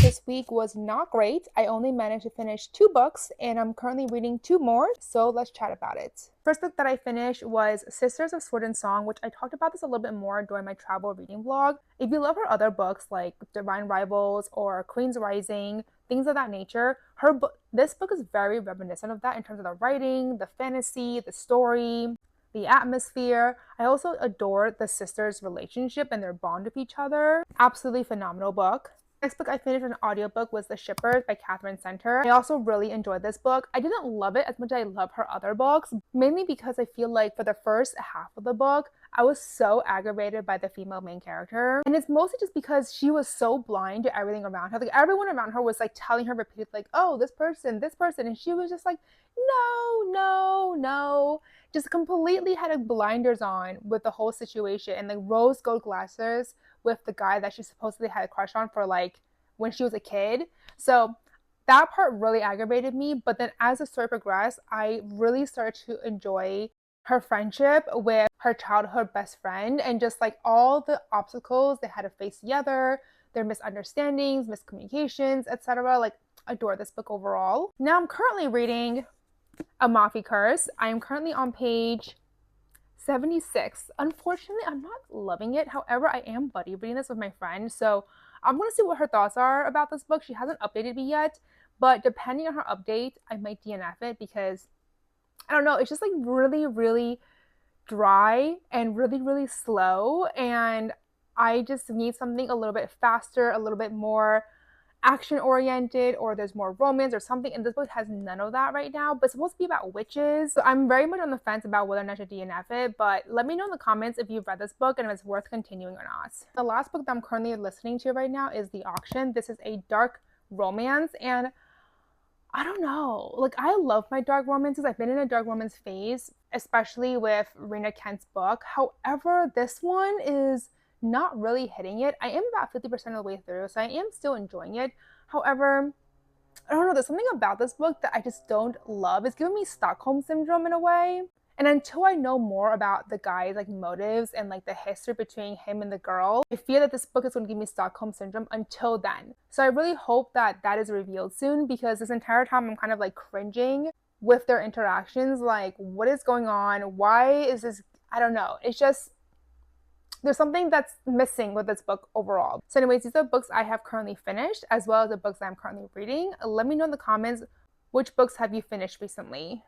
this week was not great. I only managed to finish 2 books and I'm currently reading 2 more, so let's chat about it. First book that I finished was Sisters of Sword and Song, which I talked about this a little bit more during my travel reading vlog. If you love her other books like Divine Rivals or Queen's Rising, things of that nature, this book is very reminiscent of that in terms of the writing, the fantasy, the story, the atmosphere. I also adore the sisters' relationship and their bond with each other. Absolutely phenomenal book. Next book I finished an audiobook was The Shippers by Catherine Center. I also really enjoyed this book. I didn't love it as much as I love her other books, mainly because I feel like for the first half of the book, I was so aggravated by the female main character. And it's mostly just because she was so blind to everything around her. Like everyone around her was like telling her repeatedly, like, oh, this person, this person. And she was just like, no, no, no. Just completely had a blinders on with the whole situation and like rose gold glasses with the guy that she supposedly had a crush on for like when she was a kid. So that part really aggravated me. But then as the story progressed, I really started to enjoy her friendship with her childhood best friend and just like all the obstacles they had to face together, their misunderstandings, miscommunications, etc. Like, adore this book overall. Now I'm currently reading Amalfi Curse. I am currently on page 76. Unfortunately, I'm not loving it. However, I am buddy reading this with my friend, so I'm going to see what her thoughts are about this book. She hasn't updated me yet, but depending on her update, I might DNF it because, I don't know, it's just like really, really dry and really, really slow, and I just need something a little bit faster, a little bit more action oriented, or there's more romance or something, and this book has none of that right now, but it's supposed to be about witches. So I'm very much on the fence about whether or not I should DNF it, but let me know in the comments if you've read this book and if it's worth continuing or not. The last book that I'm currently listening to right now is The Auction. This is a dark romance, and I don't know, like I love my dark romances. I've been in a dark romance phase, especially with Rena Kent's book. However, this one is not really hitting it. I am about 50% of the way through, so I am still enjoying it. However, I don't know, there's something about this book that I just don't love. It's giving me Stockholm syndrome in a way. And until I know more about the guy's like motives and like the history between him and the girl, I fear that this book is going to give me Stockholm syndrome until then. So I really hope that that is revealed soon, because this entire time I'm kind of like cringing with their interactions. Like, what is going on? Why is this? I don't know. It's just, there's something that's missing with this book overall. So anyways, these are books I have currently finished, as well as the books that I'm currently reading. Let me know in the comments, which books have you finished recently?